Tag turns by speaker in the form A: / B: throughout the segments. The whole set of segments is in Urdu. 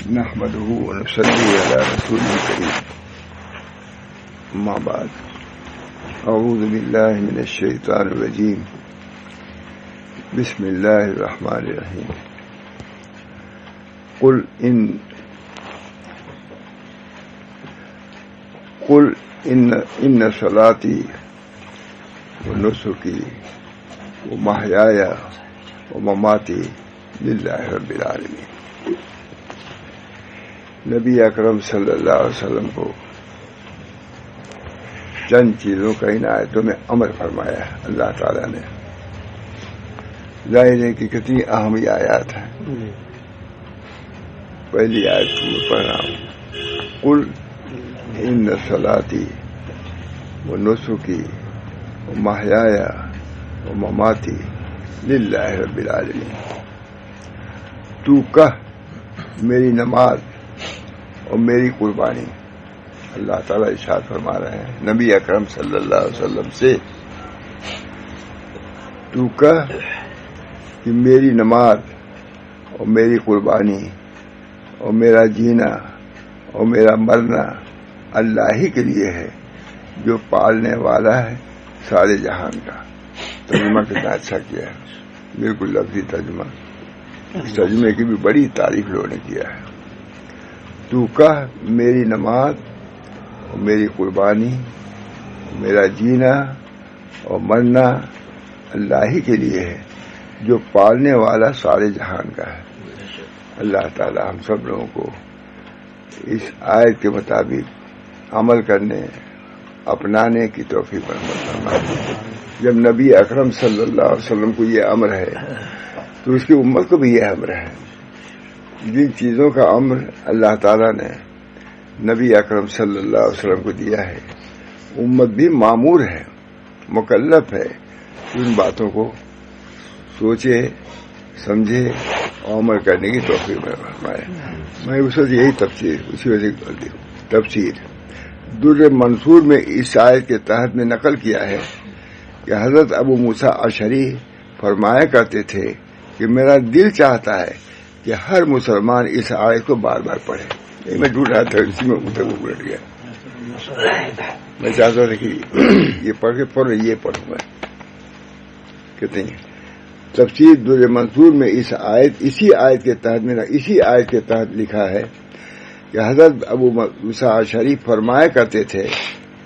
A: نحمده ونصلي على رسوله الكريم. أما بعد، أعوذ بالله من الشيطان الرجيم. بسم الله الرحمن الرحيم. قل إن صلاتي ونسكي ومحياي ومماتي للہ رب العالمین. نبی اکرم صلی اللہ علیہ وسلم کو چند چیزوں کا ان آیتوں میں امر فرمایا ہے اللہ تعالیٰ نے. ظاہر ہے کہ کتنی اہم یہ آیات ہیں. پہلی آیت کو میں پڑھ رہا ہوں. قل ان صلاتی ونسکی ومحیاي ومماتی للہ رب العالمین. تو کہہ میری نماز اور میری قربانی. اللہ تعالیٰ ارشاد فرما رہے ہیں نبی اکرم صلی اللہ علیہ وسلم سے، تو کہہ کہ میری نماز اور میری قربانی اور میرا جینا اور میرا مرنا اللہ ہی کے لیے ہے جو پالنے والا ہے سارے جہان کا. ترجمہ کتنا اچھا کیا ہے، بالکل لفظی ترجمہ. اس ترجمے کی بھی بڑی تعریف لوگوں نے کیا ہے. تو کہہ میری نماز اور میری قربانی، میرا جینا اور مرنا اللہ ہی کے لیے ہے جو پالنے والا سارے جہان کا ہے. اللہ تعالی ہم سب لوگوں کو اس آیت کے مطابق عمل کرنے اپنانے کی توفیق فرمائے. جب نبی اکرم صلی اللہ علیہ وسلم کو یہ امر ہے تو اس کی امت کو بھی یہ امر ہے. جن چیزوں کا امر اللہ تعالیٰ نے نبی اکرم صلی اللہ علیہ وسلم کو دیا ہے، امت بھی مامور ہے، مکلف ہے ان باتوں کو سوچے سمجھے اور عمل کرنے کی توفیق فرمائے. میں اس وقت یہی اسی وجہ سے تفسیر در منصور میں اس آیت کے تحت میں نقل کیا ہے کہ حضرت ابو موسیٰ اشعری فرمایا کرتے تھے کہ میرا دل چاہتا ہے کہ ہر مسلمان اس آیت کو بار بار پڑھے. میں ڈھونڈ رہا تھا، اسی میں الٹ گیا. میں چاہتا تھا کہ یہ پڑھ کے فوراً یہ پڑھوں گا. کہتے ہیں تفسیر در منصور میں اسی آیت کے تحت لکھا ہے کہ حضرت ابو موسیٰ اشعری فرمایا کرتے تھے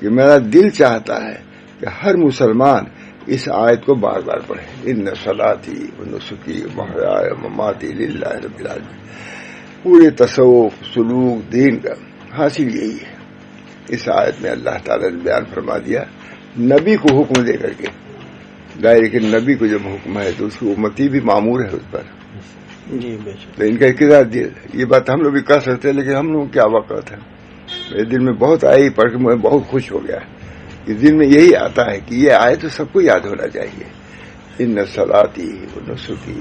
A: کہ میرا دل چاہتا ہے کہ ہر مسلمان اس آیت کو بار بار پڑھے. ان صلاتی ونسکی ومحیاي ومماتی للہ رب العالمین. پورے تصوف سلوک دین کا حاصل یہی ہے. اس آیت میں اللہ تعالیٰ نے بیان فرما دیا نبی کو حکم دے کر کے. ظاہر کہ نبی کو جب حکم ہے تو اس کی امتی بھی معمور ہے اس پر. تو ان کا اقتدار دل یہ بات ہم لوگ بھی کر سکتے ہیں، لیکن ہم لوگ کیا وقت ہے. میرے دل میں بہت آئی پڑھ کے میں بہت خوش ہو گیا. اس دل میں یہی آتا ہے کہ یہ آئے تو سب کو یاد ہونا چاہیے. ان صلاتی ونسکی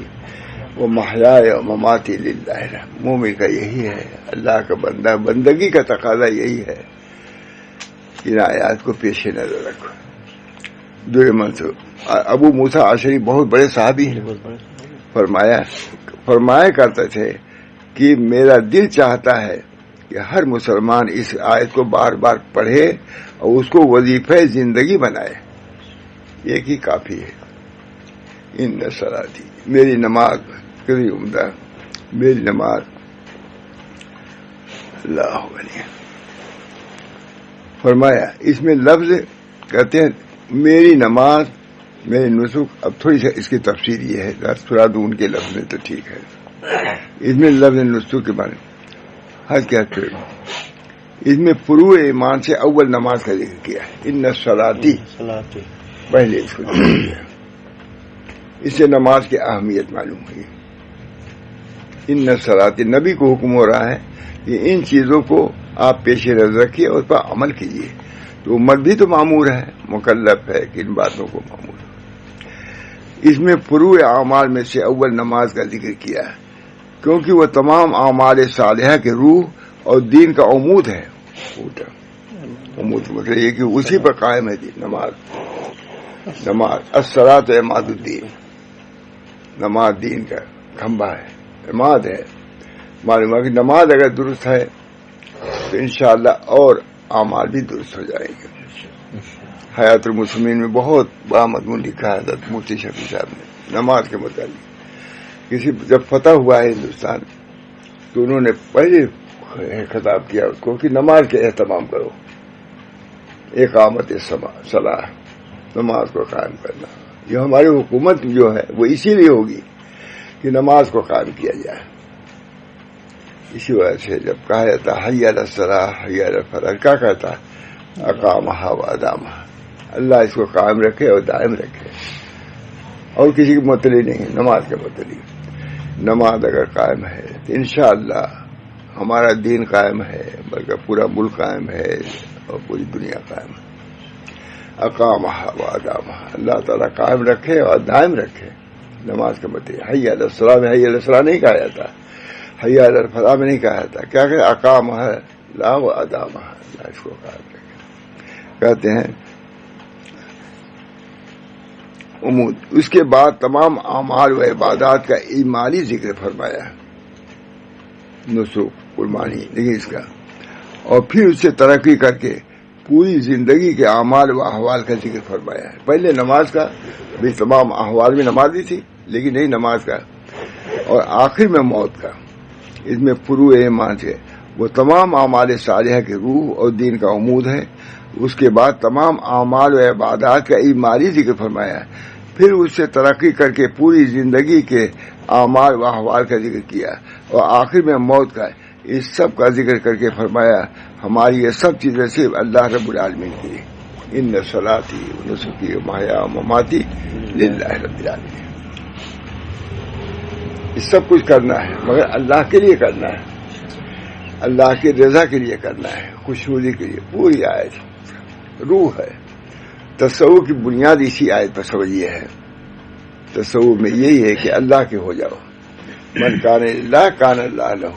A: ومحیاي ومماتی للہ. مومن کا یہی ہے، اللہ کا بندہ بندگی کا تقاضا یہی ہے. ان آیات کو پیش نظر رکھو. در منصور ابو موسیٰ اشعری بہت بڑے صحابی ہیں. فرمایا کرتے تھے کہ میرا دل چاہتا ہے کہ ہر مسلمان اس آیت کو بار بار پڑھے اور اس کو وظیفہ زندگی بنائے. ایک ہی کافی ہے. ان صلاتی میری نماز کتنی عمدہ. میری نماز اللہ علیہ فرمایا. اس میں لفظ کہتے ہیں میری نماز میری نسک. اب تھوڑی سی اس کی تفسیر یہ ہے، تھوڑا دون کے لفظ میں تو ٹھیک ہے. اس میں لفظ نسک کے بارے میں حج کہتے ہیں. اس میں فروع ایمان سے اول نماز کا ذکر کیا ہے. ان صلاتی پہلے اس کو ذکر کیا. اس سے نماز کی اہمیت معلوم ہوئی. ان صلاتی نبی کو حکم ہو رہا ہے کہ ان چیزوں کو آپ پیش نظر رکھیے اور اس پر عمل کیجیے. تو امت بھی تو معمور ہے، مکلف ہے کہ ان باتوں کو معمور. اس میں فروع اعمال میں سے اول نماز کا ذکر کیا ہے کیونکہ وہ تمام اعمال صالحہ کے روح اور دین کا عمود ہے. عمود مطلب یہ کہ اسی پر قائم ہے نماز. الصلاۃ عماد الدین. نماز دین کا کھمبا ہے، عماد ہے. معلوم ہے کہ نماز اگر درست ہے تو انشاءاللہ اور اعمال بھی درست ہو جائیں گے. حیات المسلمین میں بہت بڑا مضمون لکھا ہے حضرت مفتی شفیع صاحب نے نماز کے متعلق. کسی جب فتح ہوا ہے ہندوستان تو انہوں نے پہلے خطاب کیا اس کو کہ نماز کے اہتمام کرو. اقامت صلاح، نماز کو قائم کرنا. یہ ہماری حکومت جو ہے وہ اسی لیے ہوگی کہ نماز کو قائم کیا جائے. اسی وجہ سے جب کہا جاتا حی علی الصلاح حی علی الفلاح، کیا کہتا ہے؟ اقامہا و ادامہا. اللہ اس کو قائم رکھے اور دائم رکھے، اور کسی کی متعلق نہیں، نماز کے متعلق. نماز اگر قائم ہے تو انشاءاللہ ہمارا دین قائم ہے، بلکہ پورا ملک قائم ہے اور پوری دنیا قائم ہے. اقامہا و ادامہا، اللہ تعالیٰ قائم رکھے اور دائم رکھے نماز کے متعلق. حی علی الصلاح میں حی علی الصلاح نہیں کہا جاتا، حی علی الفلاح میں نہیں کہا جاتا. کیا کہ اقامہا لا و ادامہا، اللہ اس کو قائم رکھے. کہتے ہیں امود. اس کے بعد تمام اعمال و عبادات کا اجمالی ذکر فرمایا، نسک، قربانی، لیکن اس کا، اور پھر اس سے ترقی کر کے پوری زندگی کے اعمال و احوال کا ذکر فرمایا ہے. پہلے نماز کا بھی، تمام احوال میں نماز بھی تھی لیکن نہیں نماز کا، اور آخر میں موت کا. اس میں فروع ایمان سے وہ تمام اعمال صالحہ کی روح اور دین کا عمود ہے. اس کے بعد تمام اعمال و عبادات کا اجمالی ذکر فرمایا ہے. پھر اس سے ترقی کر کے پوری زندگی کے اعمال و احوال کا ذکر کیا، اور آخر میں موت کا. اس سب کا ذکر کر کے فرمایا ہماری یہ سب چیزیں صرف اللہ رب العالمین کی. ان صلاتی و نسکی و محیا و مماتی للہ رب العالمین. یہ سب کچھ کرنا ہے مگر اللہ کے لیے کرنا ہے، اللہ کی رضا کے لیے کرنا ہے، خوشنودی کے لیے. پوری آیت روح ہے. تصوف کی بنیاد اسی آیت پر سمجھیے ہے. تصوف میں یہی ہے کہ اللہ کے ہو جاؤ. من کان للہ کان اللہ لہ،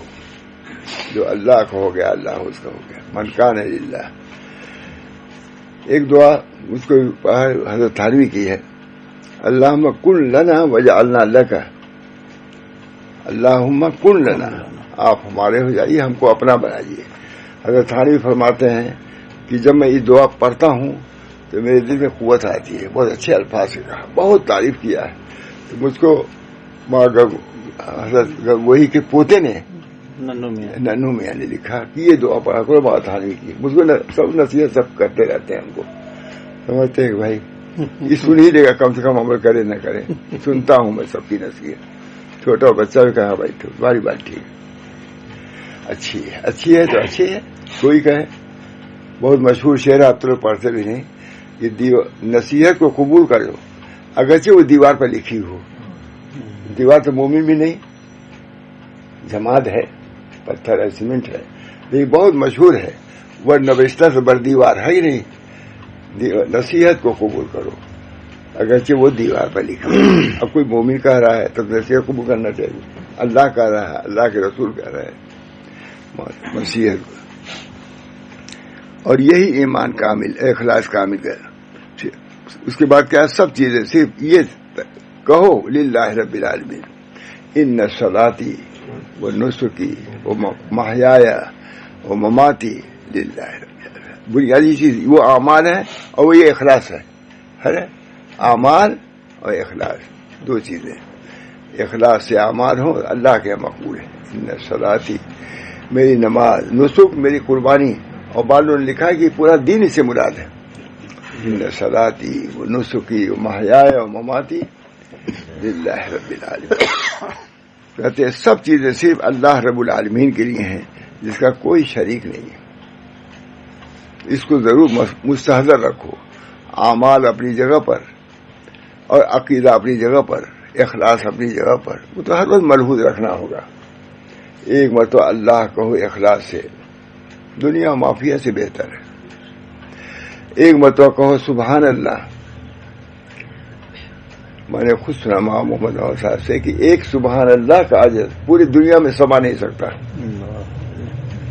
A: جو اللہ کا ہو گیا اللہ اس کا ہو گیا. من کان للہ. ایک دعا اس کو حضرت تھانوی کی ہے، اللہم کن لنا وجعلنا لک. اللہم کن لنا، آپ ہمارے ہو جائیے، ہم کو اپنا بنائیے. حضرت تھانوی فرماتے ہیں کہ جب میں یہ دعا پڑھتا ہوں تو میرے دل میں قوت آتی ہے. بہت اچھے الفاظ سے کہا، بہت تعریف کیا ہے. تو مجھ کو حضرت وہی کے پوتے نے ننو میاں نے لکھا کہ یہ دعا پڑھا کرو. بات تھانوی کی مجھ کو سب نصیحت سب کرتے رہتے ہیں. ہم کو سمجھتے ہیں کہ بھائی یہ سن ہی لے گا، کم سے کم عمل کرے نہ کرے. سنتا ہوں میں سب کی نصیحت. چھوٹا بچہ بھی کہا بھائی تمہاری بات ٹھیک ہے، اچھی ہے، اچھی ہے تو اچھی ہے. کوئی کہے بہت مشہور شعر آپ تو لوگ پڑھتے بھی نہیں کہ نصیحت کو قبول کرو اگرچہ وہ دیوار پر لکھی ہو. دیوار تو مومن بھی نہیں، جماد ہے، پتھر ہے، سیمنٹ ہے، لیکن بہت مشہور ہے. وہ نوشتہ سے بڑھ دیوار ہے ہی نہیں. نصیحت کو قبول کرو اگرچہ وہ دیوار پر لکھا. اب کوئی مومن کہہ رہا ہے تو نصیحت قبول کرنا چاہیے. اللہ کہہ رہا ہے، اللہ کے رسول کہہ رہے ہیں نصیحت کو. اور یہی ایمان کامل، اخلاص کامل ہے. اس کے بعد کیا سب چیزیں صرف یہ کہو للہ رب العالمین. ان صلاتی و نسکی و محیایا و مماتی للہ رب العالمین. بنیادی چیز وہ اعمال ہے اور وہ یہ اخلاص ہے. اعمال اور اخلاص دو چیزیں. اخلاص سے اعمال ہو اللہ کے مقبول ہے. ان صلاتی میری نماز، نسک میری قربانی. اور بعضوں نے لکھا ہے کہ پورا دین اس سے مراد ہے. ان صلاتی و نسکی و محیایا و مماتی للہ رب العالمین. کہتے ہیں سب چیزیں صرف اللہ رب العالمین کے لیے ہیں جس کا کوئی شریک نہیں ہے. اس کو ضرور مستحضر رکھو. اعمال اپنی جگہ پر اور عقیدہ اپنی جگہ پر، اخلاص اپنی جگہ پر. وہ تو ہر وقت ملحوظ رکھنا ہوگا. ایک مرتبہ اللہ کہو اخلاص سے، دنیا مافیا سے بہتر ہے. ایک مرتبہ کہو سبحان اللہ. میں نے خود سنا محمد صاحب سے کہ ایک سبحان اللہ کا اجر پوری دنیا میں سما نہیں سکتا.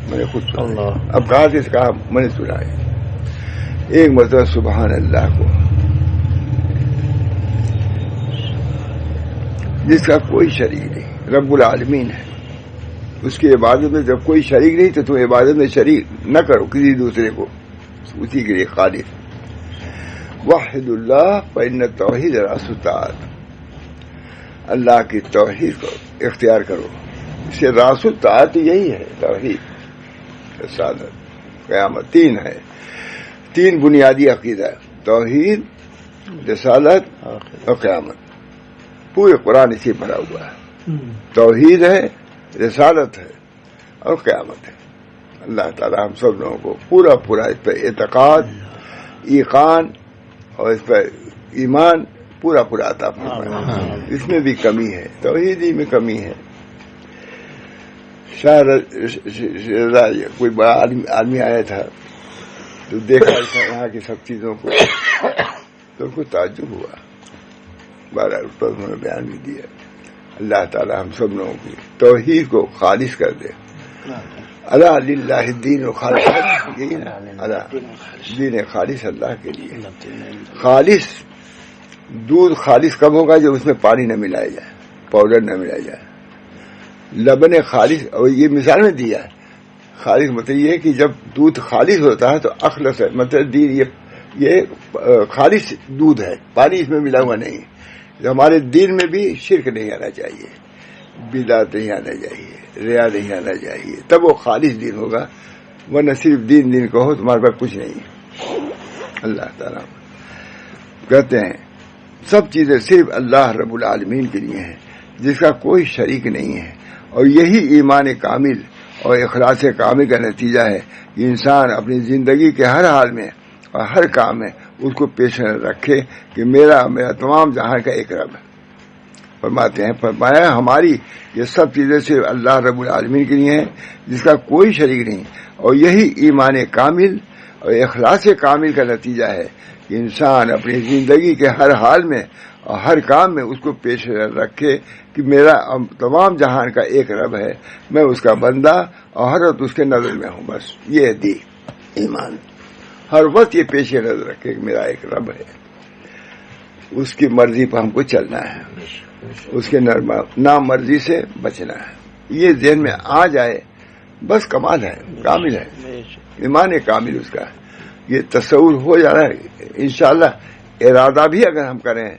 A: میں نے خود سنا، اب کہا سے کہا میں نے سنا ہے. ایک مرتبہ سبحان اللہ کو، جس کا کوئی شریک نہیں، رب العالمین ہے. اس کی عبادت میں جب کوئی شریک نہیں تو تم عبادت میں شریک نہ کرو کسی دوسرے کو، اسی کے لیے خالص. وحد اللہ فإن توحید راس الطاعت، اللہ کی توحید کو اختیار کرو. اس سے راس الطاعت یہی ہے، توحید، رسالت، قیامت. تین ہے، تین بنیادی عقیدہ، توحید، رسالت اور قیامت. پورے قرآن اسی بھرا ہوا ہے. توحید ہے، رسالت ہے اور قیامت ہے. اللہ تعالی ہم سب لوگوں کو پورا پورا اس پر اعتقاد، ایقان اور اس پر ایمان پورا پورا عطا فرمائے. اس میں بھی کمی ہے، توحید ہی میں کمی ہے. شاید کوئی بڑا آدمی آیا تھا تو دیکھا یہاں کی سب چیزوں کو تو ان کو تعجب ہوا. 12 روپے انہوں نے بیان بھی دیا. اللہ تعالی ہم سب لوگوں کی توحید کو خالص کر دے. الا للہ الدین الخالص، یہی نا، الا دین خالص اللہ کے لیے. خالص دودھ خالص کب ہوگا جب اس میں پانی نہ ملایا جائے، پاؤڈر نہ ملایا جائے. لبن خالص، اور یہ مثال میں دیا ہے. خالص مطلب یہ ہے کہ جب دودھ خالص ہوتا ہے تو اخلص ہے، مطلب دین یہ خالص دودھ ہے، پانی اس میں ملا ہوا نہیں. ہمارے دین میں بھی شرک نہیں آنا چاہیے، بدعت نہیں آنا چاہیے، ریا نہیں آنا چاہیے، تب وہ خالص دین ہوگا. ورنہ صرف دین کہو تمہارے پاس کچھ نہیں. اللہ تعالیٰ کہتے ہیں سب چیزیں صرف اللہ رب العالمین کے لیے ہیں، جس کا کوئی شریک نہیں ہے. اور یہی ایمان کامل اور اخلاص کامل کا نتیجہ ہے کہ انسان اپنی زندگی کے ہر حال میں اور ہر کام میں اس کو پیش نظر رکھے کہ میرا تمام جہان کا ایک رب ہے. فرماتے ہیں، فرمایا ہماری یہ سب چیزیں صرف اللہ رب العالمین کے لیے ہیں، جس کا کوئی شریک نہیں. اور یہی ایمان کامل اور اخلاص کامل کا نتیجہ ہے کہ انسان اپنی زندگی کے ہر حال میں اور ہر کام میں اس کو پیش نظر رکھے کہ میرا تمام جہان کا ایک رب ہے، میں اس کا بندہ اور ہر وقت اس کے نظر میں ہوں. بس یہ ہے ایمان. ہر وقت یہ پیش نظر رکھے کہ میرا ایک رب ہے، اس کی مرضی پر ہم کو چلنا ہے، اس کے نامرضی سے بچنا ہے. یہ ذہن میں آ جائے بس کمال ہے، کامل ہے. ایمان کامل اس کا یہ تصور ہو جا رہا ہے. انشاءاللہ ارادہ بھی اگر ہم کریں،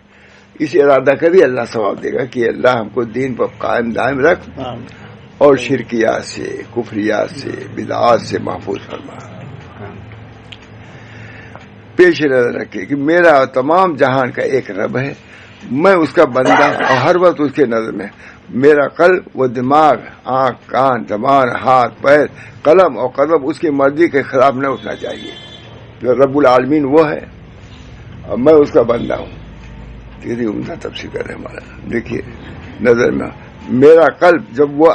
A: اس ارادہ کا بھی اللہ ثواب دے گا کہ اللہ ہم کو دین پر قائم دائم رکھ اور شرکیات سے، کفریات سے، بدعات سے محفوظ فرما. پیش نظر رکھے کہ میرا تمام جہان کا ایک رب ہے، میں اس کا بندہ اور ہر وقت اس کے نظر میں. میرا قلب و دماغ، آنکھ، کان، زبان، ہاتھ، پیر، قلم اور قدم اس کی مرضی کے خلاف نہ اٹھنا چاہیے. جو رب العالمین وہ ہے اور میں اس کا بندہ ہوں. تیری عمدہ تفسیر کر رہے ہمارا. دیکھیے نظر میں میرا قلب جب وہ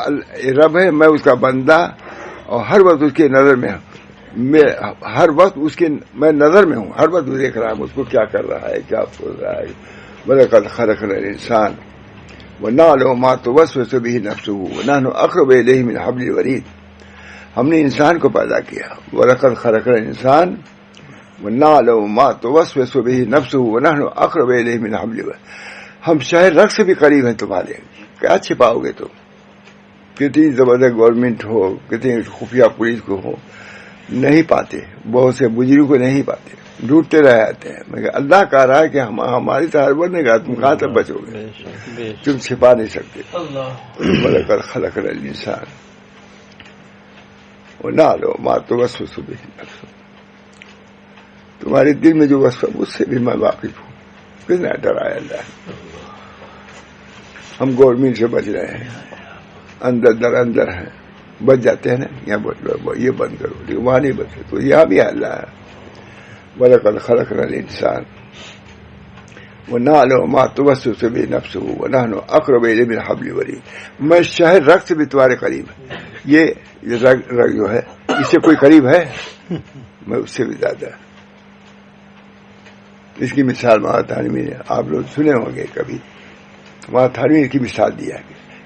A: رب ہے، میں اس کا بندہ اور ہر وقت اس کے نظر میں ہوں. میں ہر وقت اس کے میں نظر میں ہوں، ہر وقت دیکھ رہا ہوں اس کو کیا کر رہا ہے، کیا سوچ رہا ہے. وَلَقَدْ خَلَقْنَا الْإِنسَانَ وَنَعْلَمُ مَا تُوَسْوِسُ بِهِ نَفْسُهُ وَنَحْنُ أَقْرَبُ إِلَيْهِ مِنْ حَبْلِ الْوَرِيدِ. ہم نے انسان کو پیدا کیا. وَلَقَدْ خَلَقْنَا الْإِنسَانَ وَنَعْلَمُ مَا تُوَسْوِسُ بِهِ نَفْسُهُ وَنَحْنُ أَقْرَبُ إِلَيْهِ مِنْ حَبْلِ الْوَرِيدِ. ہم شہر رگ سے بھی قریب ہیں تمہارے. کیا چھپاؤ گے تم؟ کتنی زبردست گورنمنٹ ہو، کتنی خفیہ پولیس کو ہو، نہیں پاتے. بہت سے مجرم کو نہیں پاتے، ڈھونڈتے رہ جاتے ہیں. مگر اللہ کہہ رہا ہے کہ ہماری تو ہر بڑھنے گا، تم کہاں تک بچو گے؟ تم چھپا نہیں سکتے. وَلَقَدْ خَلَقْنَا الْإِنسَانَ وَنَعْلَمُ مَا تُوَسْوِسُ بِهِ نَفْسُهُ. تمہارے دل میں جو وسوسہ اس سے بھی میں واقف ہوں. کتنا ڈرایا اللہ. ہم گورنمنٹ سے بچ رہے ہیں، اندر ہیں، بچ جاتے ہیں نا. یہاں بچ لو، یہ بند کرو، وہاں نہیں بچے. تو یہاں بھی اللہ ہے. وَلَقَدْ خَلَقْنَا الْإِنسَانَ وَنَعْلَمُ مَا تُوَسْوِسُ بِهِ نَفْسُهُ وَنَحْنُ أَقْرَبُ إِلَيْهِ مِنْ حَبْلِ الْوَرِيدِ. میں شہر رگ سے بھی تمہارے قریب ہے. یہ رگ جو ہے اس سے کوئی قریب ہے؟ میں اس سے بھی زیادہ. اس کی مثال مہا تھانوی نے آپ لوگ سنے ہوں گے کبھی. مہا تھانوی کی مثال دیا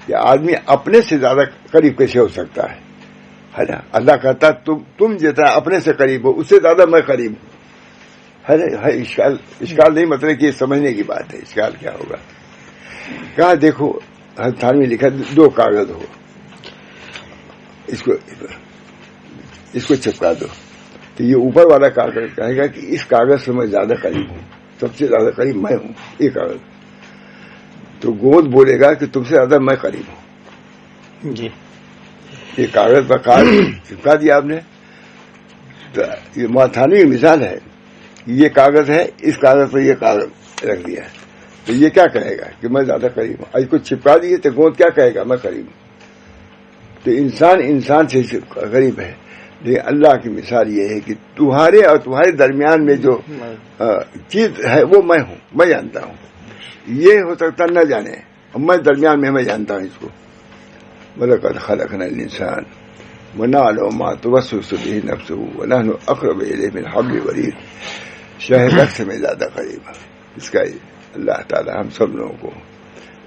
A: کہ آدمی اپنے سے زیادہ قریب کیسے ہو سکتا ہے نا. اللہ کہتا تم جتنا اپنے سے قریب ہو اس سے زیادہ میں قریب ہوں. ہے اشکال نہیں، مطلب کہ یہ سمجھنے کی بات ہے. اشکال کیا ہوگا؟ کہا دیکھو تھانوی لکھا 2 کاغذ ہو، اس کو چپکا دو تو یہ اوپر والا کاغذ کہے گا کہ اس کاغذ سے میں زیادہ قریب ہوں، سب سے زیادہ قریب میں ہوں یہ کاغذ. تو گود بولے گا کہ تم سے زیادہ میں قریب ہوں.
B: جی
A: یہ کاغذ پر کاغذ چپکا دیا آپ نے. تو یہ معتھانی کی مثال ہے. یہ کاغذ ہے، اس کاغذ پر یہ کاغذ رکھ دیا ہے تو یہ کیا کہے گا کہ میں زیادہ قریب ہوں. آج کو چپکا دیے تو گود کیا کہے گا؟ میں قریب ہوں. تو انسان سے قریب ہے. لیکن اللہ کی مثال یہ ہے کہ تمہارے اور تمہارے درمیان میں جو چیز ہے وہ میں ہوں، میں جانتا ہوں. یہ ہو سکتا نہ جانے، میں درمیان میں جانتا ہوں اس کو. وَلَقَدْ خَلَقْنَا الْإِنسَانَ وَنَعْلَمُ مَا تُوَسْوِسُ بِهِ نَفْسُهُ وَنَحْنُ أَقْرَبُ إِلَيْهِ مِنْ حَبْلِ الْوَرِيدِ. شہد سے میں زیادہ قریب ہوں. اس کا اللہ تعالی ہم سب لوگوں کو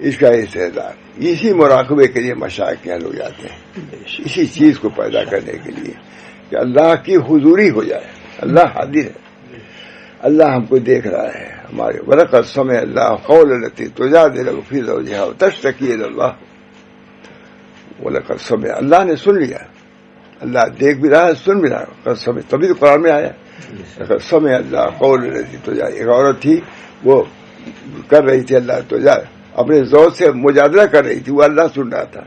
A: اس کا استعداد، اسی مراقبے کے لیے مشائخ کے لوگ جاتے ہیں، اسی چیز کو پیدا کرنے کے لیے کہ اللہ کی حضوری ہو جائے. اللہ حاضر ہے، اللہ ہم کو دیکھ رہا ہے. ہمارے وَلَقَدْ سَمِعَ اللَّهُ قَوْلَ الَّتِي تُجَادِلُكَ فِي زَوْجِهَا وَتَشْتَكِي إِلَى اللَّهِ. وَلَقَدْ سَمِعَ، اللہ نے سن لیا. اللہ دیکھ بھی رہا ہے، سن بھی رہا ہے. تبھی تو قرآن میں آیا لَقَدْ سَمِعَ اللَّهُ قَوْلَ الَّتِي تُجَادِلُكَ. ایک عورت تھی، وہ کر رہی تھی اللہ اپنے زوج سے مجادلہ کر رہی تھی، وہ اللہ سن رہا تھا.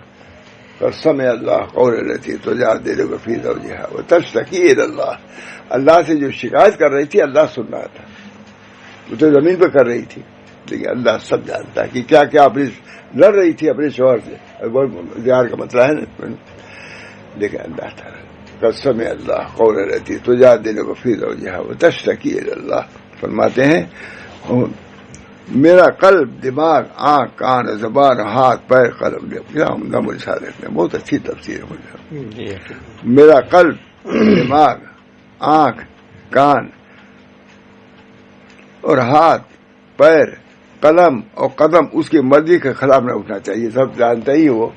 A: سمع اللہ قول التي تجادلك في زوجها وتشتكي الى اللہ. اللہ سے جو شکایت کر رہی تھی اللہ سن رہا تھا. وہ تو زمین پہ کر رہی تھی، لیکن اللہ سب جانتا ہے کہ کیا کیا اپنی لڑ رہی تھی اپنے شوہر سے. زیار کا مسئلہ ہے نا. لیکن اللہ تعالیٰ سمع اللہ قول التي تجادلك في زوجها وتشتكي الى اللہ فرماتے ہیں میرا قلب، دماغ، آنکھ، کان، زبان، ہاتھ، پیر، قلم. بہت اچھی تفسیر ہے. میرا قلب، دماغ، آنکھ، کان اور ہاتھ، پیر، قلم اور قدم اس کی مرضی کے خلاف نہ اٹھنا چاہیے. سب جانتے ہی وہ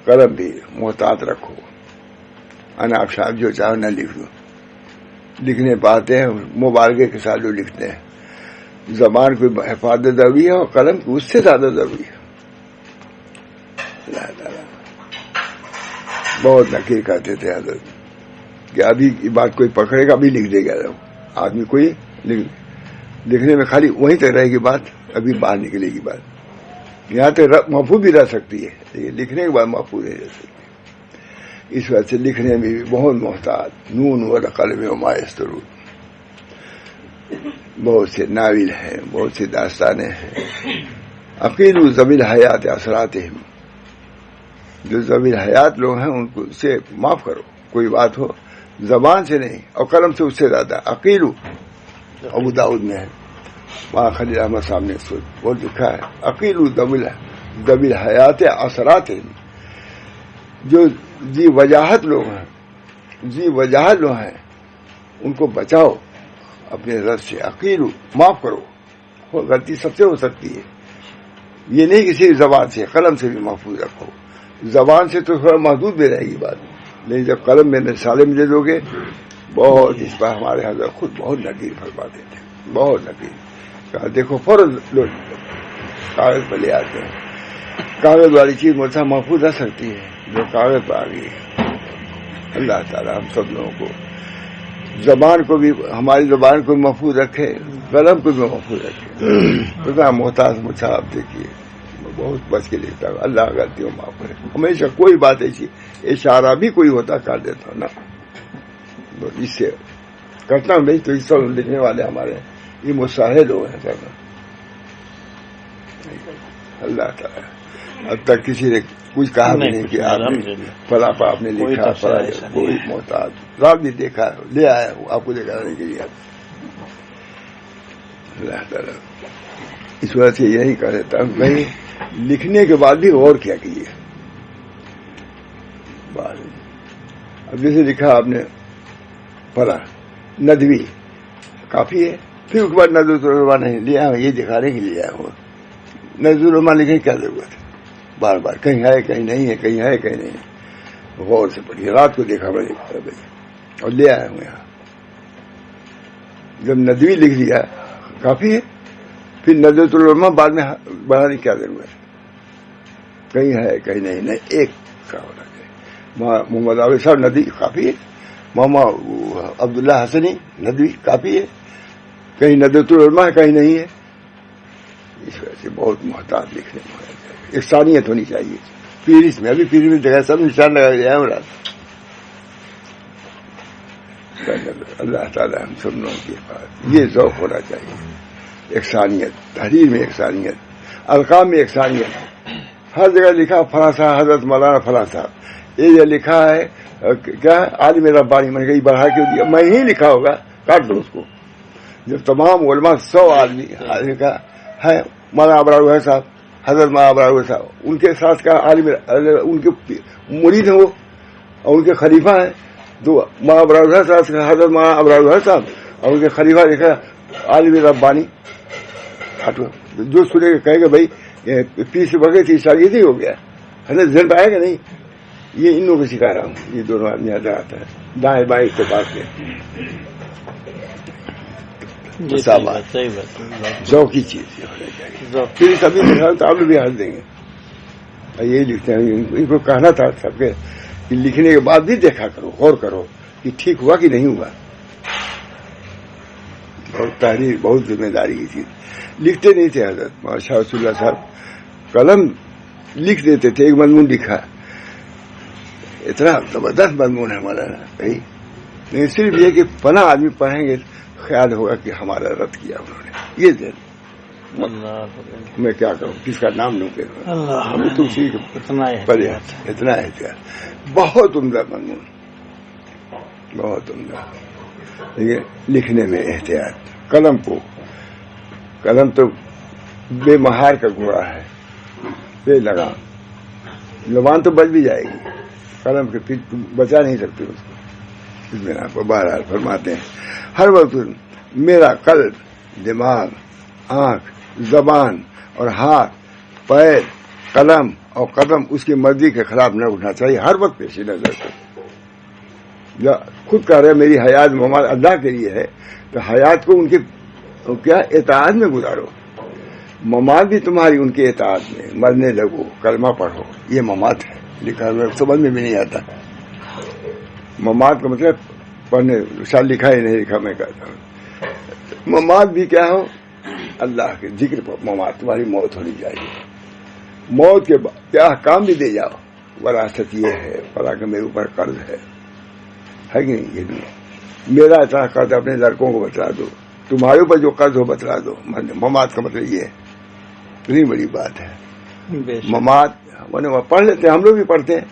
A: قلم بھی محتاط رکھو. آپ صاحب جو چاہو نہ لکھ دو. لکھنے پاتے ہیں مبالغے کے ساتھ جو لکھتے ہیں. زبان کو حفاظت ضروری ہے اور قلم کو اس سے زیادہ ضروری ہے. اللہ تعالیٰ بہت نکیر کہتے تھے حضرت کہ ابھی یہ بات کوئی پکڑے گا ابھی لکھ دے گا. آدمی کوئی لکھنے میں خالی وہیں تک رہے گی بات، ابھی باہر نکلے گی بات. یہاں تک محفوظ بھی رہ سکتی ہے لیکن لکھنے کے بعد محفوظ نہیں رہ سکتی. اس وجہ سے لکھنے میں بھی بہت محتاط. نون والقلم وما یسطرون. بہت سے ناول ہیں، بہت سی داستانیں ہیں. عقیل ذوی الحیات اثراتہم. جو ذوی الحیات لوگ ہیں ان کو سے معاف کرو. کوئی بات ہو زبان سے نہیں اور قلم سے اس سے زیادہ. عقیل ابو داؤد میں ہے، وہاں خلیل احمد صاحب نے بہت لکھا ہے عقیل ذوی الحیات اثراتہم. جو جی وجاہت لوگ ہیں ان کو بچاؤ اپنے رد سے. عقیل معاف کرو. غلطی سب سے ہو سکتی ہے، یہ نہیں کسی زبان سے، قلم سے بھی محفوظ رکھو. زبان سے تو تھوڑا محدود بھی رہے گی بات، لیکن جب قلم میں رسالے میں دے دو گے بہت. اس پر ہمارے حضرت خود بہت نکیر فرماتے تھے، بہت نکیر. دیکھو فوراً لوگ کاغذ پر لے آتے ہیں. کاغذ والی چیز مجھے محفوظ رہ سکتی ہے جو کاغذ پر آ گئی. اللہ تعالیٰ ہم سب لوگوں کو زبان کو بھی، ہماری زبان کو بھی محفوظ رکھے، قلم کو بھی محفوظ رکھے. تو محتاج مجھے آپ دیکھیے بہت بچ کے لکھتا ہوں. اللہ غلطیوں معاف کرے. ہمیشہ کوئی بات ایسی اشارہ بھی کوئی ہوتا کر دیتا ہوں نا، اس سے کرتا ہوں نہیں. تو اس سب لکھنے والے ہمارے یہ مستحیل ہو ہیں کرنا. اللہ تعالیٰ اب تک کسی نے کچھ کہا بھی نہیں کہ آپ نے فلاں پہ آپ نے لکھا فلاں. کوئی محتاج رات بھی دیکھا لے آیا ہوں آپ کو دکھانے کے لیے. اللہ تعالیٰ اس وجہ سے یہی کہہ دیتا ہوں کہیں لکھنے کے بعد بھی غور کیا کیجیے. اب جیسے لکھا آپ نے فلاں ندوی کافی ہے، پھر اس کے بعد نظر العلماء نہیں لیا یہ دکھانے کے لیے آیا ہوں. نظر العلماء لکھنے کی کیا ضرورت ہے؟ بار بار کہیں ہے کہیں نہیں ہے، کہیں ہے کہیں نہیں. غور سے پڑھیے. رات کو دیکھا میں اور لے آیا ہوں یہاں. جب ندوی لکھ لیا کافی ہے، پھر نظرۃ العلماء بعد میں بڑھانے کی کیا ضرورت ہے؟ کہیں ہے کہیں نہیں. ایک کا ہونا چاہیے. محمد عابد صاحب ندوی کافی ہے, محمد عبداللہ حسنی ندوی کافی ہے, کہیں ندوۃ العلماء ہے کہیں نہیں ہے. اس وجہ سے بہت محتاط لکھنے میں ہونا چاہیے, یکسانیت ہونی چاہیے. پیرس میں ابھی پیرس میں دیکھا سب نشان لگا گیا ہے. اللہ تعالیٰ ہم سب لوگوں کے پاس یہ ذوق ہونا چاہیے, یکسانیت, تحریر میں یکسانیت, القاب میں یکسانیت. ہر جگہ لکھا فلاں صاحب حضرت مولانا فلاں صاحب, یہ جو لکھا ہے کیا عالم ربانی, میں نے کہیں بڑھا کے دیا, میں ہی لکھا ہوگا, کاٹ دو اس کو. جب تمام علماء 100 آدمی کا ہے, مولانا ابرار صاحب, حضرت مولانا ابرار صاحب, ان کے ساتھ کا عالم, ان کے مرید ہیں وہ اور ان کے خلیفہ ہیں. تو مولانا ابرار صاحب, حضرت مولانا ابرار صاحب اور ان کے خلیفہ لکھا عالم ربانی. جو سنے گا کہے گا بھائی پیس بغیر تھی شاگرد ہی ہو گیا, رزلٹ آئے گا نہیں. یہ ان لوگوں کو سکھا رہا ہوں. یہ دونوں آدمی آتا ہے دائیں بائیں اتفاق سے. ذوق کی چیز ہونا چاہیے. پھر سبھی لکھا تو آپ لوگ بھی ہنس دیں گے. یہی لکھتے ہیں, ان کو کہنا تھا سب کے کہ لکھنے کے بعد بھی دیکھا کرو, غور کرو کہ ٹھیک ہوا کہ نہیں ہوا. اور تحریر بہت ذمہ داری کی چیز. لکھتے نہیں تھے حضرت مولانا شاہ رسول اللہ صاحب, قلم لکھ دیتے تھے. ایک مضمون لکھا, اتنا زبردست مضمون ہے مولانا, نہیں صرف یہ کہ پناہ آدمی پڑھیں گے خیال ہوگا کہ ہمارا رد کیا انہوں نے. یہ دن میں کیا کروں, کس کا نام لوں کہ اتنا احتیاط. بہت عمدہ مضمون, بہت عمدہ. لیکن لکھنے میں احتیاط. قلم تو بے مہار کا گھوڑا ہے, بے لگام. زبان تو بچ بھی جائے گی, قلم کے پھر بچا نہیں سکتے اس کو. اس بنا پر بہرحال فرماتے ہیں ہر وقت میرا قلب, دماغ, آنکھ, زبان اور ہاتھ, پیر, قلم اور قدم اس کی مرضی کے خلاف نہ اٹھنا چاہیے. ہر وقت پیش نظر کو خود کہہ رہے میری حیات محمد اللہ کے لیے ہے, تو حیات کو ان کے کیا اطاعت میں گزارو. ممات بھی تمہاری ان کے اطاعت میں. مرنے لگو, کلمہ پڑھو, یہ ممات ہے. لکھا سمجھ میں بھی نہیں آتا. ممات کا مطلب پڑھنے, شاید لکھا ہی نہیں لکھا, میں کہتا ہوں ممات بھی کیا ہو, اللہ کے ذکر پر ممات. تمہاری موت ہونی چاہیے. موت کے بعد کیا احکام بھی دے جاؤ. وراثت یہ ہے, فلاں کہ میرے اوپر قرض ہے کہ نہیں. یہ نہیں میرا اتنا قرض اپنے لڑکوں کو بتلا دو, تمہارے اوپر جو قرض ہو بتلا دو. ممات کا مطلب یہ ہے. اتنی بڑی بات ہے ممات. پڑھ لیتے ہیں, ہم لوگ بھی پڑھتے ہیں.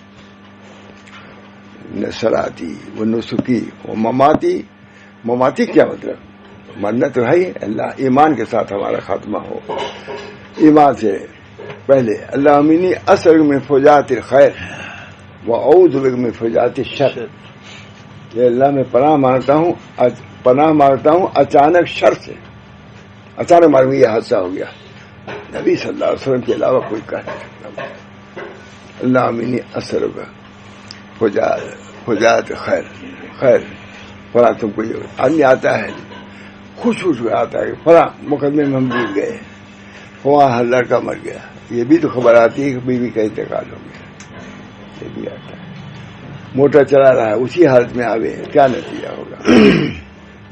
A: نصراتی و نسخی و مماتی. مماتی کیا مطلب, مرنا تو ہے ہی. اللہ ایمان کے ساتھ ہمارا خاتمہ ہو. ایمان سے پہلے اللہ امینی اصل میں فوجات خیر و اعوذ بک من فوجات شر. کہ اللہ میں پناہ مانگتا ہوں اچانک شر سے. اچانک معلوم یہ حادثہ ہو گیا, نبی صلی اللہ علیہ وسلم کے علاوہ کوئی کہہ نہیں سکتا. اللہ امینی اصل کا فوجات خیر. فلاں تم کو آدمی آتا ہے خوش آتا ہے, فلاں مقدمے میں ہم جیت گئے, وہاں لڑکا مر گیا. یہ بھی تو خبر آتی ہے کہ بیوی کا انتقال ہو گیا. یہ بھی آتا ہے. موٹر چلا رہا ہے, اسی حالت میں آوے, کیا نتیجہ ہوگا.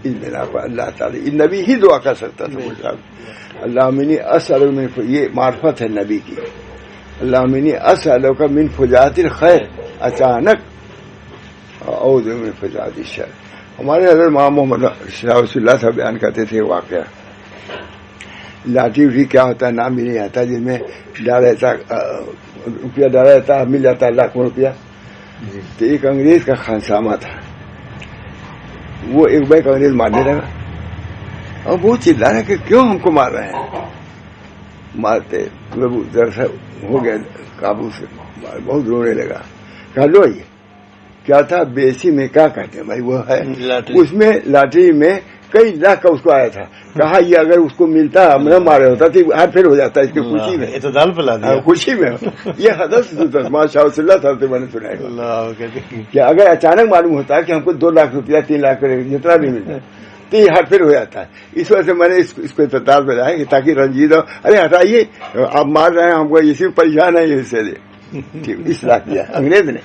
A: اس بنا پر اللہ تعالیٰ نبی ہی دعا کر سکتا تھا. اللہ منی اسألک من, یہ معرفت ہے نبی کی. اللہ منی اسألک من فوجات الخیر, اچانک, اعوذ من فوجات الشر. ہمارے حضرت محمد شاہ رسول اللہ صاحب بیان کرتے تھے واقعہ. لاٹھی کیا ہوتا ہے نام بھی نہیں آتا, جس میں ڈالا رہتا روپیہ, ڈالا رہتا مل جاتا لاکھوں روپیہ. تو ایک انگریز کا خانسامہ تھا, وہ ایک بیک انگریز مارنے لگا اور وہ چلا رہا کہ کیوں ہم کو مار رہے ہیں. مارتے ذرا ہو گیا قابو سے, بہت رونے لگا. کہا لو یہ کیا تھا, بیسی میں کیا کہتے ہیں بھائی, وہ ہے اس میں لاٹری میں کئی لاکھ کا اس کو آیا تھا. کہا یہ اگر اس کو ملتا نہ مارے ہوتا تو ہاتھ پھر ہو جاتا. اس کی خوشی میں
B: اعتدال پلا دیا,
A: خوشی میں. یہ حضرت شاہ رسول اللہ صاحب سے میں نے سنا ہے کہ اگر اچانک معلوم ہوتا ہے کہ ہم کو 2 لاکھ روپیہ 3 لاکھ جتنا بھی ملتا ہے تو یہ ہاتھ پھر ہو جاتا ہے. اس وجہ سے میں نے اس کو اعتدال بجایا کہ تاکہ رنجید ہو, ارے ہٹائیے آپ مار رہے ہیں ہم کو, اسی میں پریشان ہے, یہ سے دے. ٹھیک اصلاح کیا انگریز نے.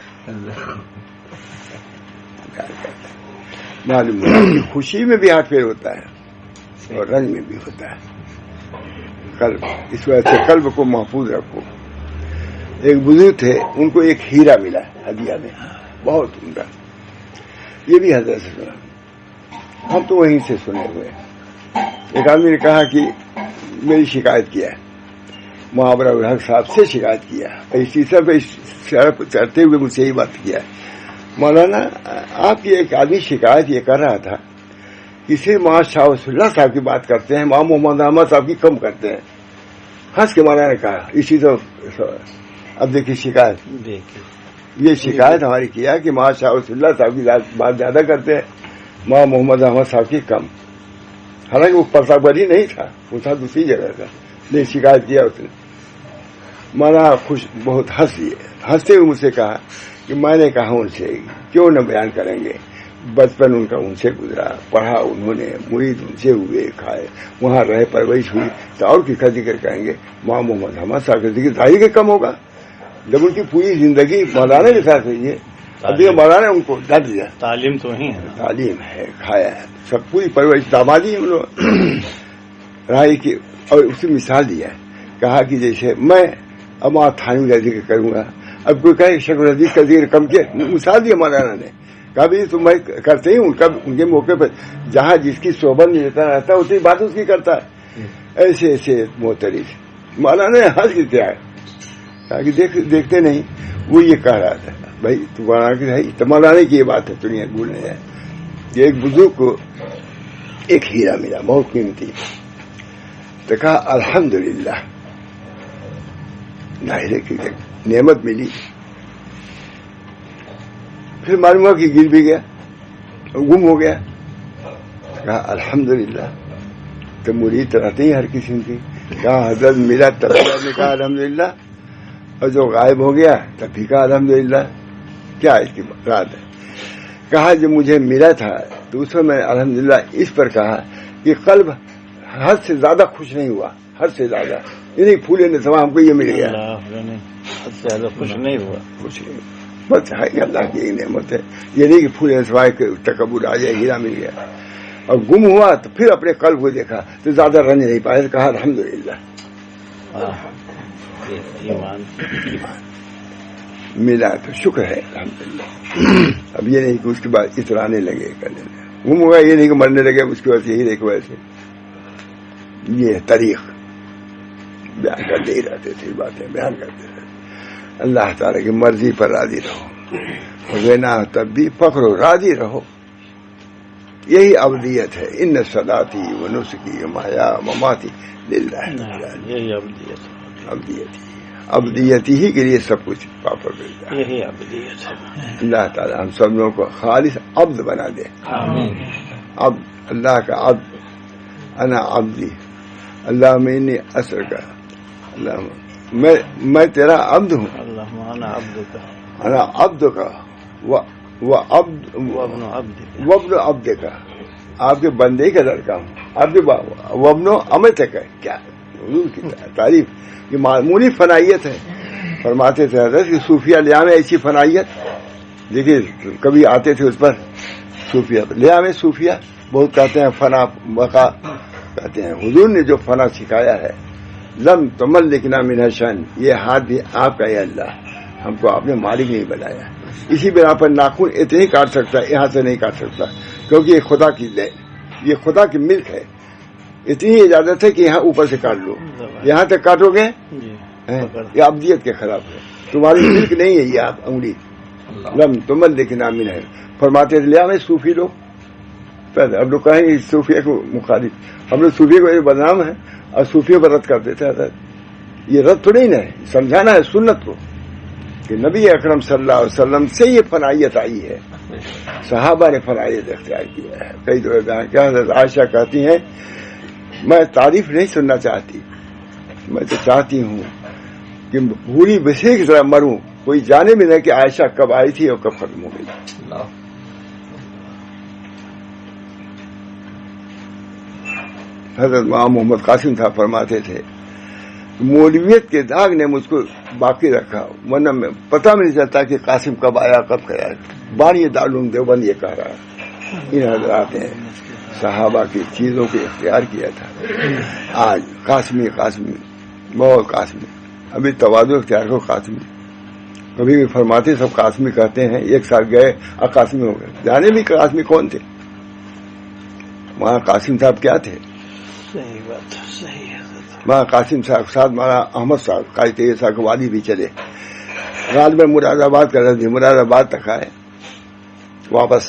A: معلوم ہے کہ خوشی میں بھی ہاتھ پھیر ہوتا ہے اور رنج میں بھی ہوتا ہے. قلب، اس وجہ سے قلب کو محفوظ رکھو. ایک بزرگ تھے، ان کو ایک ہیرا ملا ہدیہ میں، بہت عمدہ. یہ بھی حضرت سے سنا، ہم تو وہیں سے سنے ہوئے. ایک آدمی نے کہا کہ میری شکایت کیا ہے، محاورہ الحق صاحب سے شکایت کیا، اسی طرح سڑک چڑھتے ہوئے مجھ سے یہ بات کیا ہے، مولانا آپ کی ایک آدمی شکایت یہ کر رہا تھا کہ صرف ماں شاہ رسول اللہ صاحب کی بات کرتے ہیں، ماں محمد احمد صاحب کی کم کرتے ہیں. ہنس کے مولانا نے کہا اسی طرح. اب دیکھیے شکایت، یہ شکایت ہماری کیا کہ ماں شاہ رسول اللہ صاحب کی بات زیادہ کرتے ہیں، ماں محمد احمد صاحب کی کم. حالانکہ وہ پرتاپگڑھی نہیں تھا، وہ تھا دوسری جگہ کا، لیکن شکایت کیا اس نے. مولانا خوش بہت ہنستے ہوئے مجھ سے کہا کہ میں نے کہا ان سے کیوں نہ بیان کریں گے، بچپن ان کا ان سے گزرا، پڑھا انہوں نے، مرید ان سے ہوئے، کھائے، وہاں رہے، پرورش ہوئی، تو اور کس کا ذکر کریں گے؟ ماں محمد احمد صاحب کا ذکر ظاہر کے کم ہوگا جب ان کی پوری زندگی مولانا کے ساتھ ہوئی ہے. اب یہ مولانا ان کو ڈر دیا،
B: تعلیم تو ہی ہے،
A: تعلیم ہے، کھایا ہے، سب پوری پرورش دامادی ان لوگ رائے کی. اور اسی مثال دیا ہے، کہا کہ جیسے میں اما تھانوی کا ذکر کروں گا، اب کوئی کہے شکر عزیز کا ذکر کم کیا، مثال دیا مولانا نے. کہا بھی تو میں کرتے ہی ہوں، ان کے موقع پر جہاں جس کی صحبت میں جتنا رہتا ہے اتنی بات اس کی کرتا ہے. ایسے ایسے محترف مولانا نے ہنس کے کیا ہے، کہا کہ دیکھتے نہیں. وہ یہ کہہ رہا تھا بھائی تمہارا کہ ہے تو مولانا کی یہ بات ہے، دنیا بھولنے جائے. کہ ایک بزرگ کو ایک ہیرا ملا بہت قیمتی، تو کہا الحمدللہ، ہیرے کی نعمت ملی. پھر معلوم ہوا کہ گر بھی گیا، گم ہو گیا. کہا الحمدللہ. تو مرید رہتے ہی ہر قسم کی. کہا حضرت ملا تب نے کہا الحمدللہ، اور جو غائب ہو گیا تب بھی کہا الحمدللہ. کیا اس کی رات ہے؟ کہا جو مجھے ملا تھا تو اس میں میں الحمدللہ اس پر کہا کہ قلب حد سے زیادہ خوش نہیں ہوا، حد سے زیادہ. یعنی پھولے نے سوا ہم کو یہ مل گیا،
B: حد سے زیادہ خوش نہیں ہوا.
A: خوش نہیں، بس ہے کہ اللہ کی ایک نعمت ہے. یہ نہیں کہ پھولے نے سوائے تکبر آ جائے، ہیرا مل گیا. اور گم ہوا تو پھر اپنے قلب کو دیکھا تو زیادہ رنج نہیں پایا، کہا الحمدللہ.
B: ایمان
A: ملا تو شکر ہے الحمدللہ. اب یہ نہیں کہ اس کے بعد اترانے لگے کرنے لگے، گم ہوا یہ نہیں کہ مرنے لگے اس کی وجہ سے، ہیرے کی وجہ سے. یہ تاریخ بیان کرتے ہی رہتے تھے، باتیں بیان کرتے رہتے. اللہ تعالیٰ کی مرضی پر راضی رہو، وینا تب بھی فخر و راضی رہو. یہی ابدیت ہے. ان صلاتی و نسکی و محیا و مماتی للہ.
B: یہی ابدیت ہے،
A: ابدیتی ہی کے لیے سب کچھ پاپا ملتا ہے.
B: یہی ابدیت ہے.
A: اللہ تعالیٰ ہم سب لوگوں کو خالص عبد بنا دے.
B: آمین.
A: عبد، اللہ کا عبد. انا عبدی اللہ میں اثر کا، اللہ میں تیرا عبد ہوں.
B: اللہم انا عبدک،
A: انا عبد کا
B: وابن عبدک،
A: وابن عبد کا، آپ کے بندے کا لڑکا ہوں. آپ کے وابن امت ہے. کیا حضور کی تعریف، یہ معمولی فنائیت ہے. فرماتے تھے حضرت کہ صوفیہ لیا میں ایسی فنائیت، دیکھیے کبھی آتے تھے اس پر صوفیہ لیا میں، صوفیہ بہت کہتے ہیں فنا بقا کہتے ہیں. حضور نے جو فنا سکھایا ہے، لم تملکنا من شان، یہ ہاتھ بھی آپ کا ہے اللہ، ہم کو آپ نے مالک نہیں بنایا. اسی بنا پر ناخن اتنے ہی کاٹ سکتا ہے، یہاں سے نہیں کاٹ سکتا، کیونکہ یہ خدا کی لے، یہ خدا کی ملک ہے. اتنی اجازت ہے کہ یہاں اوپر سے کاٹ لو، یہاں تک کاٹو گے یہ ابدیت کے خلاف ہے. تمہاری ملک نہیں ہے یہ، آپ انگلی. لم تملکنا من ہے. فرماتے لیا میں صوفی لوگ پیدا، اب لوگ کہیں صوفیہ کو مخالف، ہم لوگ صوفیہ کو یہ بدنام ہے اور صوفیوں پر رد کر دیتے ہیں. یہ رد تو نہیں ہے، سمجھانا ہے سنت کو کہ نبی اکرم صلی اللہ علیہ وسلم سے یہ فنائیت آئی ہے، صحابہ نے فنائیت اختیار کیا ہے. کئی دفعہ بیان کیا، حضرت عائشہ کہتی ہیں میں تعریف نہیں سننا چاہتی، میں تو چاہتی ہوں کہ بھولی بسے کی طرح مروں، کوئی جانے بھی نہیں کہ عائشہ کب آئی تھی اور کب ختم ہو گئی. حضرت امام محمد قاسم صاحب فرماتے تھے مولویت کے داغ نے مجھ کو باقی رکھا، ورنہ میں پتہ بھی نہیں چلتا کہ قاسم کب آیا کب گیا۔ بانی دارالعلوم دیوبند یہ کہہ رہا، ان حضرات نے صحابہ کی چیزوں کو اختیار کیا تھا۔ آج قاسمی قاسمی بہت قاسمی، ابھی تواضع اختیار کو قاسمی، کبھی بھی فرماتے سب قاسمی کہتے ہیں، ایک سال گئے قاسمی ہو گئے، جانے بھی قاسمی کون تھے، وہاں قاسم صاحب کیا تھے؟
B: صحیح بات، صحیح ہے۔
A: وہاں قاسم صاحب کے ساتھ مولانا احمد صاحب قائد صاحب کے والد بھی چلے، رات میں مراد آباد کر رہے تھے، مراد آباد تک آئے، واپس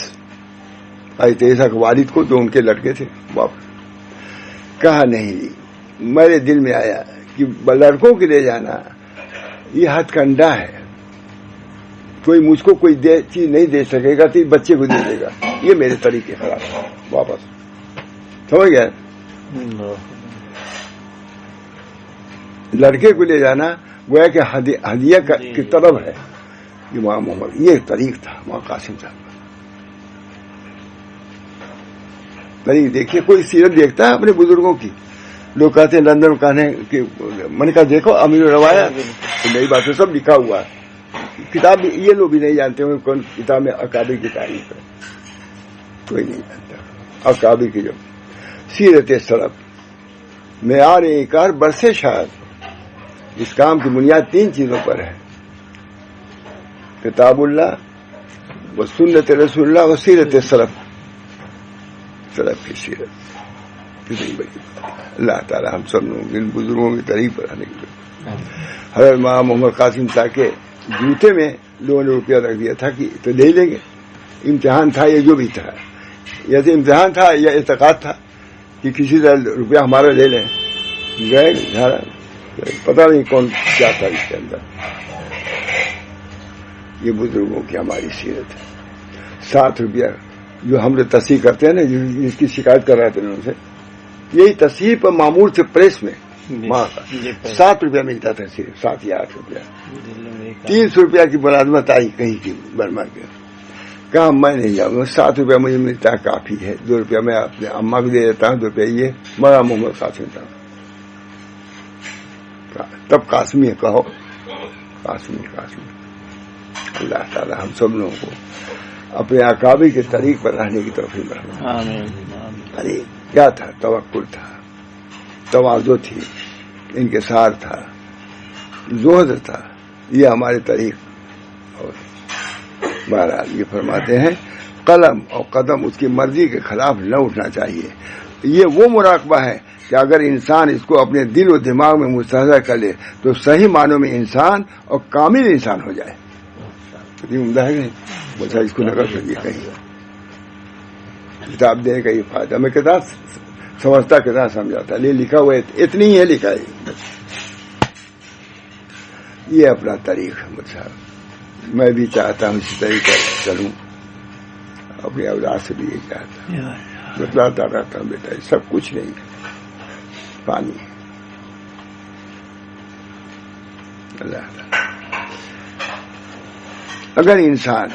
A: قائد صاحب کے والد کو جو ان کے لڑکے تھے واپس کہا نہیں، میرے دل میں آیا کہ لڑکوں کے لے جانا یہ ہتھ کنڈا ہے، کوئی مجھ کو کوئی چیز نہیں دے سکے گا تو بچے کو دے دے گا، یہ میرے طریقے خلاف، واپس سمجھ گئے۔ لڑکے کو لے جانا گویا کہ ہدیہ کی طلب ہے، امام محمد یہ طریق تھا وہاں قاسم صاحب کا طریق۔ دیکھیے کوئی سیرت دیکھتا ہے اپنے بزرگوں کی، لوگ کہتے ہیں لندن کہنے کہ میں نے کہا دیکھو امیر روایہ نئی بات ہے، سب لکھا ہوا ہے، کتاب یہ لوگ بھی نہیں جانتے ہوں کون کتاب میں اکابر کی تاریخ ہے، کوئی نہیں جانتا اکابر کی۔ جو سیرت سلف معیار ایکار برسے شاید، اس کام کی بنیاد 3 چیزوں پر ہے، کتاب اللہ و سنت رسول اللہ و سیرت سلف، سلف کی سیرت کتنی بڑی بات۔ اللہ تعالی ہم سب لوگ ان بزرگوں کی طریق پر آنے کے لیے۔ حضرت مولانا محمد قاسم صاحب کے جوتے میں لوگوں نے روپیہ رکھ دیا تھا کہ تو لے لیں گے، امتحان تھا یہ جو بھی تھا، یا تو امتحان تھا یا اعتقاد تھا کہ کسی طرح روپیہ ہمارا لے لیں، گئے جھاڑا، پتہ نہیں کون کیا تھا اس کے اندر۔ یہ بزرگوں کی ہماری سیرت ہے۔ 7 روپیہ جو ہم لوگ تصحیح کرتے ہیں نا، جس کی شکایت کر رہے تھے ان سے، یہی تصحیح پر معمول سے پریس میں وہاں کا 7 روپیہ ملتا تھا، صرف 7 یا 8 روپیہ۔ 300 روپیہ کی ملازمت آئی کہیں کی برما کے، کہا میں نہیں جاؤں گا، 7 روپیہ مجھے ملتا ہے کافی ہے، 2 روپیہ میں اپنے اماں کو دے دیتا ہوں، 2 روپیہ یہ مولانا محمد قاسم صاحب۔ تب قاسمی کہو، قاسمی قاسمی۔ اللہ تعالی ہم سب لوگوں کو اپنے اکابر کے طریق پر رہنے کی توفیق رہے۔ آمین۔ کیا تھا؟ توکل تھا، تواضع تھی، انکسار تھا، زہد تھا، یہ ہمارے طریق۔ اور بہرحال یہ فرماتے ہیں قلم اور قدم اس کی مرضی کے خلاف نہ اٹھنا چاہیے۔ یہ وہ مراقبہ ہے کہ اگر انسان اس کو اپنے دل و دماغ میں مستحضر کر لے تو صحیح معنوں میں انسان اور کامل انسان ہو جائے۔ عمدہ ہے نہیں بچہ، اس کو نقل کریے کہیں، کتاب دینے کا یہ فائدہ۔ میں کتاب سمجھتا کتاب سمجھاتا، یہ لکھا ہوا اتنی ہی ہے، لکھا ہے یہ اپنا طریق ہے مجھے۔ میں بھی چاہتا ہوں اسی طریقے چلوں، اپنے اولاد سے بھی یہ چاہتا ہوں، بتلاتا رہتا ہوں بیٹا یہ سب کچھ نہیں ہے، پانی۔ اللہ اگر انسان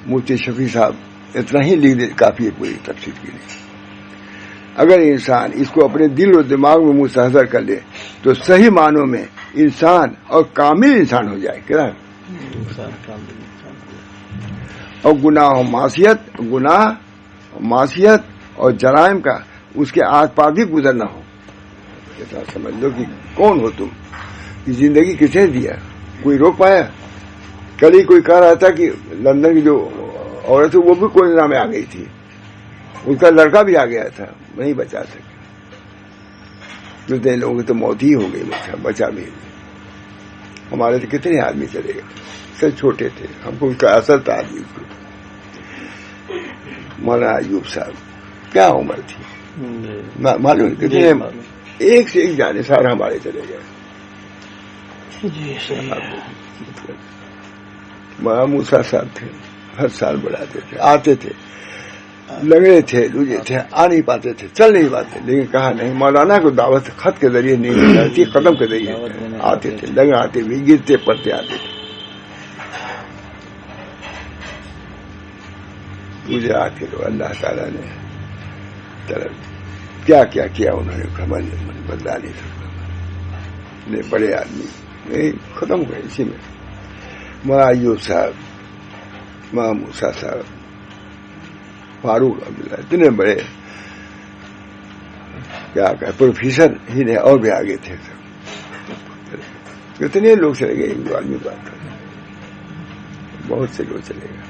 A: مفتی شفیع صاحب اتنا ہی لکھ دے کافی ہے پوری تفسیر کے لیے، اگر انسان اس کو اپنے دل و دماغ میں مستحضر کر لے تو صحیح معنوں میں انسان اور کامل انسان ہو جائے۔ کیا اور گناہ معصیت اور جرائم کا اس کے آس پاس بھی گزرنا ہو۔ ایسا سمجھ لو کہ کون ہو تم، یہ زندگی کس نے دیا، کوئی روک پایا؟ کل ہی کوئی کہہ رہا تھا کہ لندن کی جو عورت ہے وہ بھی کورونا میں آ گئی تھی، اس کا لڑکا بھی آ گیا تھا، نہیں بچا سکے، کتنے لوگوں کی تو موت ہی ہو گئی، بچا بھی۔ ہمارے تو کتنے آدمی چلے گئے، سب چھوٹے تھے، ہم کو اس کا اثر تھا آدمی کو۔ مولانا ایوب صاحب کیا عمر تھی معلوم، کتنے ایک سے ایک جانے سارے ہمارے چلے گئے۔ مولانا موسیٰ صاحب تھے، ہر سال بلاتے تھے، آتے تھے، لگے تھے، لوجے تھے، آ نہیں پاتے تھے، چل نہیں پاتے، لیکن کہا نہیں، مولانا کو دعوت خط کے ذریعے نہیں جاتی، قدم کے ذریعے آتے تھے، لگے آتے بھی، گرتے پڑتے آتے تھے، مجھے آتے تو اللہ تعالیٰ نے طرف کیا کیا کیا انہوں نے خبر بدلا نہیں سکتا۔ اتنے بڑے آدمی ختم ہوئے اسی میں. مولانا ایوب صاحب, امام موسیٰ صاحب, فاروق عبداللہ, اتنے بڑے کیا کہ پروفیسر ہی نے, اور بھی آگے تھے سب. کتنے لوگ چلے گئے, ایک آدمی بات کر, بہت سے لوگ چلے گئے.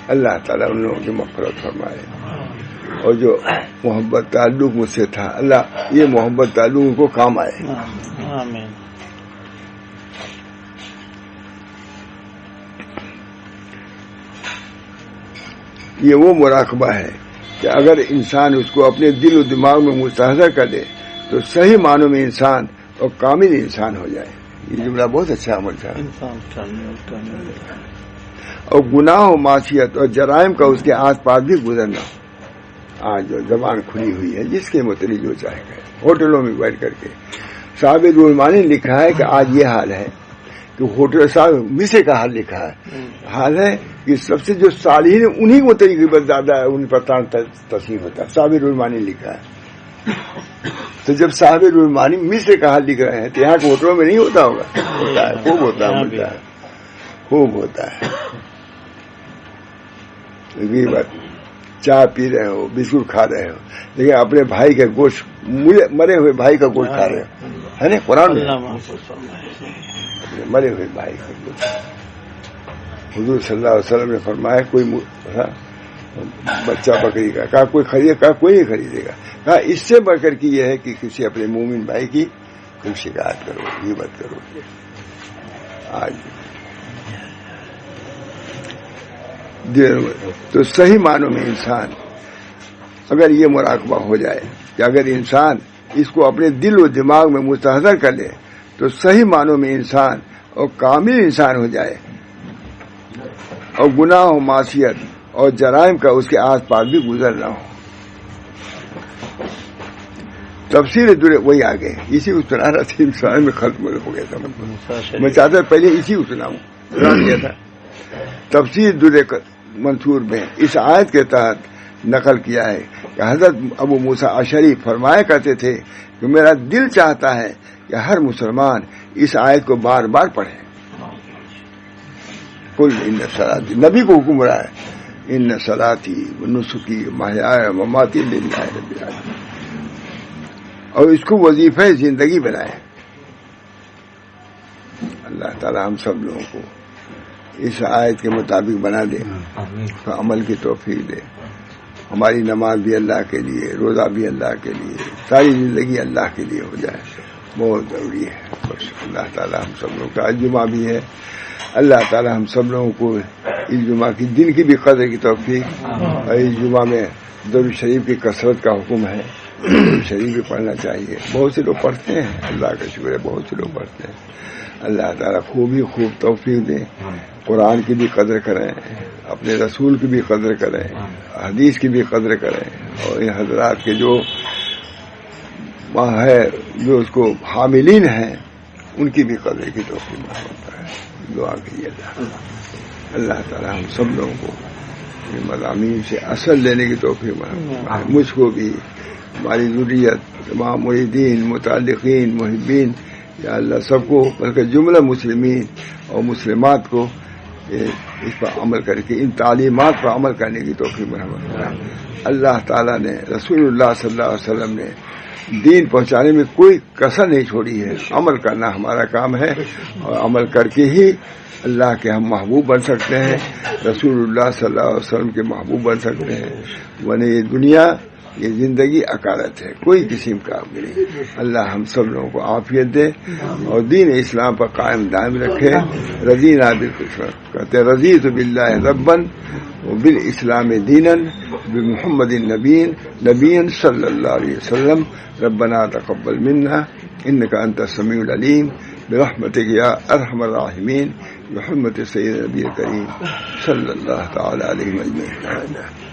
A: اللہ تعالیٰ ان لوگوں کی مغفرت فرمائے, اور جو محبت تعلق مجھ سے تھا, اللہ یہ محبت تعلق ان کو کام آئے.
B: آمین.
A: یہ وہ مراقبہ ہے کہ اگر انسان اس کو اپنے دل و دماغ میں مستحضر کر دے تو صحیح معنوں میں انسان اور کامل انسان ہو جائے. یہ جملہ بہت اچھا عمل تھا. اور گناہ و معصیت اور جرائم کا اس کے آس پاس بھی گزرنا. آج جو زبان کھلی ہوئی ہے جس کے متعلق جو چاہے گا, ہوٹلوں میں بیٹھ کر کے. صاحب رحمانی نے لکھا ہے کہ آج یہ حال ہے کہ ہوٹل صاحب مصر کا حال لکھا ہے. حال ہے کہ سب سے جو صالحین انہی کو تقریباً زیادہ ہے, ان پر تسلیم ہوتا ہے. صاحب رحمانی لکھا ہے. تو جب صاحب رحمانی مصر کا حال لکھ رہے ہیں تو یہاں کے ہوٹلوں میں نہیں ہوتا ہوگا. ہوتا ہے, خوب ہوتا ہے, ملتا ہے, خوب ہوتا ہے. بات چائے پی رہے ہو, بسکٹ کھا رہے ہو, لیکن اپنے بھائی کے گوشت, مرے ہوئے بھائی کا گوشت کھا رہے ہو, ہے نا قرآن میں, مرے ہوئے بھائی کا گوشت. حضور صلی اللہ علیہ وسلم نے فرمایا کوئی بچہ بکری کا, کہا کوئی خریدے, کہا کوئی نہیں خریدے گا. کہا اس سے بڑھ کر کی یہ ہے کہ کسی اپنے مومن بھائی کی تم شکایت کرو, غیبت کرو. آج تو صحیح معنوں میں انسان اگر یہ مراقبہ ہو جائے کہ اگر انسان اس کو اپنے دل و دماغ میں مستحضر کر لے تو صحیح معنوں میں انسان اور کامل انسان ہو جائے, اور گناہ و معصیت اور جرائم کا اس کے آس پاس بھی گزر نہ ہو. تفسیر وہی آگے اسی کو سنا رہا تھا, انسان میں ختم ہو گیا تھا. میں چاہتا پہلے اسی کو سناؤں تھا. تفسیر در منصور میں اس آیت کے تحت نقل کیا ہے کہ حضرت ابو موسیٰ اشعری فرمایا کرتے تھے کہ میرا دل چاہتا ہے کہ ہر مسلمان اس آیت کو بار بار پڑھے. کل ان صلاتی, نبی کو حکم رہا ہے, ان صلاتی و نسکی محیای و مماتی للہ رب العالمین, اور اس کو وظیفہ زندگی بنائے. اللہ تعالی ہم سب لوگوں کو اس آیت کے مطابق بنا دے, تو عمل کی توفیق دے. ہماری نماز بھی اللہ کے لیے, روزہ بھی اللہ کے لیے, ساری زندگی اللہ کے لیے ہو جائے, بہت ضروری ہے. بس اللہ تعالیٰ ہم سب لوگوں کا آج جمعہ بھی ہے, اللہ تعالیٰ ہم سب لوگوں کو اس جمعہ کی دن کی بھی قدر کی توفیق, اور اس جمعہ میں درود شریف کی کثرت کا حکم ہے, درود شریف بھی پڑھنا چاہیے. بہت سے لوگ پڑھتے ہیں, اللہ کا شکر ہے, بہت سے لوگ پڑھتے ہیں. اللہ تعالیٰ خوب توفیق دیں, قرآن کی بھی قدر کریں, اپنے رسول کی بھی قدر کریں, حدیث کی بھی قدر کریں, اور ان حضرات کے جو وہاں ہے جو اس کو حاملین ہیں ان کی بھی قدر کی توفیق ہوتا ہے. دعا کیجیے اللہ تعالیٰ ہم سب لوگوں کو مضامین سے اثر لینے کی توفیق مجھ کو بھی, ہماری ضروریت, تمام مریدین, متعلقین, محبین, یا اللہ سب کو, بلکہ جملہ مسلمین اور مسلمات کو اس پر عمل کر کے ان تعلیمات پر عمل کرنے کی توفیق مرحمت کریں. اللہ تعالیٰ نے, رسول اللہ صلی اللہ علیہ وسلم نے دین پہنچانے میں کوئی کسر نہیں چھوڑی ہے. عمل کرنا ہمارا کام ہے, اور عمل کر کے ہی اللہ کے ہم محبوب بن سکتے ہیں, رسول اللہ صلی اللہ علیہ وسلم کے محبوب بن سکتے ہیں. ورنہ یہ دنیا, یہ زندگی عقارت ہے, کوئی قسم کا نہیں. اللہ ہم سب لوگوں کو عافیت دے اور دین اسلام پر قائم دائم رکھے. رضینا بالاسلام, کہتے رضیت باللہ ربن وبالاسلام دینا بمحمد نبی صلی اللہ علیہ وسلم. ربنا تقبل منا انك انت السميع العليم برحمتك يا ارحم الراحمين بحرمة سيدنا النبي الكريم صلى الله تعالى عليه وسلم.